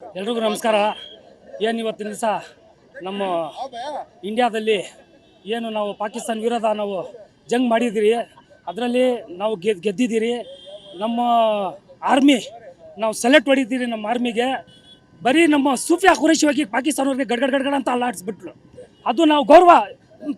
ಎಲ್ರಿಗೂ ನಮಸ್ಕಾರ. ಏನು ಇವತ್ತಿನ ದಿವಸ ನಮ್ಮ ಇಂಡಿಯಾದಲ್ಲಿ ಏನು ನಾವು ಪಾಕಿಸ್ತಾನ ವಿರೋಧ ನಾವು ಜಂಗ್ ಮಾಡಿದ್ದೀರಿ, ಅದರಲ್ಲಿ ನಾವು ಗೆದ್ದಿದ್ದೀರಿ. ನಮ್ಮ ಆರ್ಮಿ ನಾವು ಸೆಲೆಕ್ಟ್ ಹೊಡಿತೀರಿ. ನಮ್ಮ ಆರ್ಮಿಗೆ ಬರೀ ನಮ್ಮ ಸೂಫಿಯಾ ಖುರೇಶಿ ಹೋಗಿ ಪಾಕಿಸ್ತಾನವ್ರಿಗೆ ಗಡ್ಗಡ್ ಅಂತ ಅಲ್ಲಾಡಿಸ್ಬಿಟ್ರು. ಅದು ನಾವು ಗೌರವ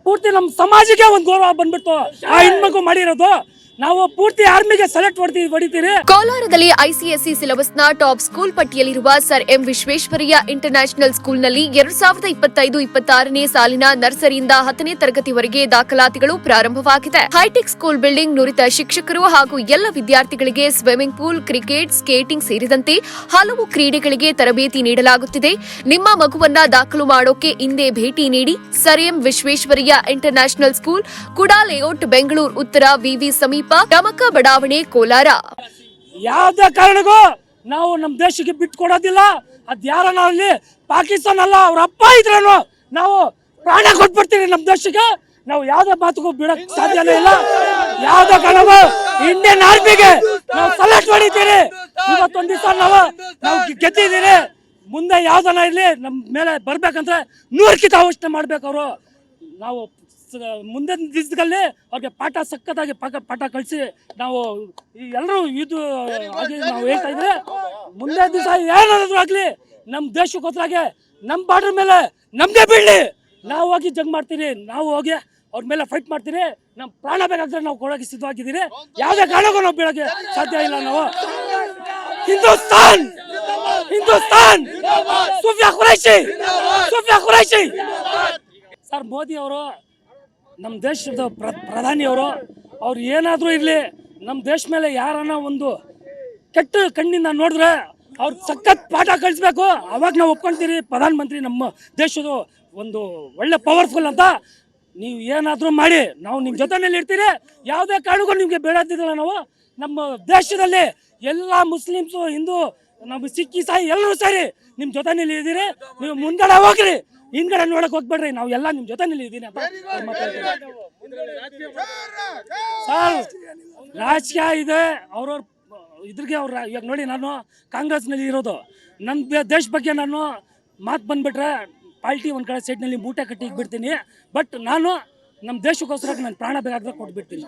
ಪೂರ್ತಿ ನಮ್ಮ ಸಮಾಜಕ್ಕೆ ಒಂದು ಗೌರವ ಬಂದ್ಬಿಟ್ಟು ಆ ಹೆಣ್ಮಗು ಮಾಡಿರೋದು. ನಾವು ಪೂರ್ತಿ ಆರ್ಮಿಗೆ ಸೆಲೆಕ್ಟ್ ಹೊಡಿತೀರಿ. ಕೋಲಾರದಲ್ಲಿ ಐಸಿಎಸ್ಸಿ ಸಿಲೆಬಸ್ನ ಟಾಪ್ ಸ್ಕೂಲ್ ಪಟ್ಟಿಯಲ್ಲಿರುವ ಸರ್ ಎಂ ವಿಶ್ವೇಶ್ವರಯ್ಯ ಇಂಟರ್ನ್ಯಾಷನಲ್ ಸ್ಕೂಲ್ನಲ್ಲಿ 2025-26ನೇ ಸಾಲಿನ ನರ್ಸರಿಯಿಂದ 10ನೇ ತರಗತಿವರೆಗೆ ದಾಖಲಾತಿಗಳು ಪ್ರಾರಂಭವಾಗಿದೆ. ಹೈಟೆಕ್ ಸ್ಕೂಲ್ ಬಿಲ್ಡಿಂಗ್, ನುರಿತ ಶಿಕ್ಷಕರು ಹಾಗೂ ಎಲ್ಲ ವಿದ್ಯಾರ್ಥಿಗಳಿಗೆ ಸ್ವಿಮ್ಮಿಂಗ್ ಪೂಲ್, ಕ್ರಿಕೆಟ್, ಸ್ಕೇಟಿಂಗ್ ಸೇರಿದಂತೆ ಹಲವು ಕ್ರೀಡೆಗಳಿಗೆ ತರಬೇತಿ ನೀಡಲಾಗುತ್ತಿದೆ. ನಿಮ್ಮ ಮಗುವನ್ನ ದಾಖಲು ಮಾಡೋಕೆ ಇಂದೇ ಭೇಟಿ ನೀಡಿ. Sir M Visvesvaraya international school, ಕುಡಾ ಲೇಔಟ್, ಬೆಂಗಳೂರು ಉತ್ತರ, ವಿವಿ ಸಮೀಪ, ಟಮಕ ಬಡಾವಣೆ, ಕೋಲಾರ. ಯಾವುದೇ ಕಾರಣಕ್ಕೂ ನಾವು ನಮ್ಮ ದೇಶಕ್ಕೆ ಬಿಟ್ಟು ಕೊಡೋದಿಲ್ಲ. ಅದ್ ಯಾರನ್ನ ಪಾಕಿಸ್ತಾನ ಅಲ್ಲ, ಅವ್ರ ಅಪ್ಪ ಇದ್ರೇನು ನಾವು ಪ್ರಾಣ ಕೊಟ್ಬಿಡ್ತೀವಿ ನಮ್ಮ ದೇಶಕ್ಕೆ. ನಾವು ಯಾವ್ದೇ ಮಾತುಗೂ ಬಿಡಕ್ ಸಾಧ್ಯನೇ ಇಲ್ಲ. ಯಾವ್ದೇ ಕಾರಣಕ್ಕೂ ಇಂಡಿಯನ್ ಆರ್ಮಿಗೆ ನಾವು ಸೆಲೆಕ್ಟ್ ಹೊಡಿತೀರಿ. ಇವತ್ತೊಂದ್ ದಿವಸ ನಾವು ಗೆದ್ದಿದ್ದೀರಿ. ಮುಂದೆ ಯಾವ್ದನ್ನ ಇರ್ಲಿ ನಮ್ಮ ಮೇಲೆ ಬರ್ಬೇಕಂದ್ರೆ 100ಕ್ಕಿಂತ ಅವಶ್ಯ ಮಾಡ್ಬೇಕು. ಅವರು ನಾವು ಮುಂದಿನ ದಿವಸದಲ್ಲಿ ಅವ್ರಿಗೆ ಪಾಠ ಸಖತ್ತಾಗಿ ಪಾಠ ಕಳಿಸಿ ನಾವು ಎಲ್ಲರೂ ಇದು ಆಗಿ ನಾವು ಹೇಳ್ತಾ ಇದ್ರೆ ಮುಂದೆ ದಿವಸ ಏನಾದ್ರು ಆಗಲಿ ನಮ್ಮ ದೇಶಕ್ಕೋಸ್ಕರಾಗೆ ನಮ್ಮ ಬಾರ್ಡರ್ ಮೇಲೆ ನಮಗೆ ಬೀಳಲಿ, ನಾವು ಹೋಗಿ ಜಂಗ್ ಮಾಡ್ತೀರಿ. ನಾವು ಹೋಗಿ ಅವ್ರ ಮೇಲೆ ಫೈಟ್ ಮಾಡ್ತೀರಿ. ನಮ್ಮ ಪ್ರಾಣ ಬೇಕಾದ್ರೆ ನಾವು ಕೊಡೋಕೆ ಸಿದ್ಧವಾಗಿದ್ದೀರಿ. ಯಾವುದೇ ಕಾರಣಕ್ಕೂ ನಾವು ಬೀಳೋಕೆ ಸಾಧ್ಯ ಇಲ್ಲ. ನಾವು ಹಿಂದೂಸ್ತಾನ್ ಹಿಂದೂಸ್ತಾನ್ ಸೂಫಿಯಾ ಖುರೇಶಿ. ಸರ್ ಮೋದಿ ಅವರು ನಮ್ಮ ದೇಶದ ಪ್ರಧಾನಿಯವರು, ಅವ್ರು ಏನಾದರೂ ಇರಲಿ ನಮ್ಮ ದೇಶ ಮೇಲೆ ಯಾರನ್ನ ಒಂದು ಕೆಟ್ಟ ಕಣ್ಣಿಂದ ನೋಡಿದ್ರೆ ಅವ್ರು ಸಖತ್ ಪಾಠ ಕಳಿಸ್ಬೇಕು. ಅವಾಗ ನಾವು ಒಪ್ಕೊಳ್ತೀರಿ ಪ್ರಧಾನಮಂತ್ರಿ ನಮ್ಮ ದೇಶದ ಒಂದು ಒಳ್ಳೆ ಪವರ್ಫುಲ್ ಅಂತ. ನೀವು ಏನಾದರೂ ಮಾಡಿ ನಾವು ನಿಮ್ಮ ಜೊತೆಯಲ್ಲಿ ಇರ್ತೀರಿ. ಯಾವುದೇ ಕಾರಣಕ್ಕೂ ನಿಮಗೆ ಬೇಡದಿಲ್ಲ. ನಾವು ನಮ್ಮ ದೇಶದಲ್ಲಿ ಎಲ್ಲ ಮುಸ್ಲಿಮ್ಸು, ಹಿಂದೂ, ನಮ್ಮ ಸಿಖ್, ಇಸಾಯಿ ಎಲ್ಲರೂ ಸೇರಿ ನಿಮ್ಮ ಜೊತೆಯಲ್ಲಿ ಇದ್ದೀರಿ. ನೀವು ಮುಂದಡೆ ಹೋಗ್ರಿ, ಹಿಂದ್ಗಡೆ ನೋಡಕ್ ಹೋಗ್ಬೇಡ್ರಿ. ನಾವು ಎಲ್ಲ ನಿಮ್ ಜೊತೆ ಇದ್ದೀನಿ ಅಂತ ಸರ್. ರಾಜಕೀಯ ಇದೆ ಅವ್ರವ್ರ ಇದ್ರಿಗೆ. ಅವ್ರ ಇವಾಗ ನೋಡಿ, ನಾನು ಕಾಂಗ್ರೆಸ್ನಲ್ಲಿ ಇರೋದು. ನನ್ನ ದೇಶ ಬಗ್ಗೆ ನಾನು ಮಾತು ಬಂದ್ಬಿಟ್ರೆ ಪಾರ್ಟಿ ಒಂದು ಕಡೆ ಸೈಡ್ನಲ್ಲಿ ಮೂಟೆ ಕಟ್ಟಿ ಬಿಡ್ತೀನಿ. ಬಟ್ ನಾನು ನಮ್ಮ ದೇಶಕ್ಕೋಸ್ಕರ ನನ್ನ ಪ್ರಾಣ ಬೇಕಾದ್ರೆ ಕೊಟ್ಬಿಡ್ತೀನಿ.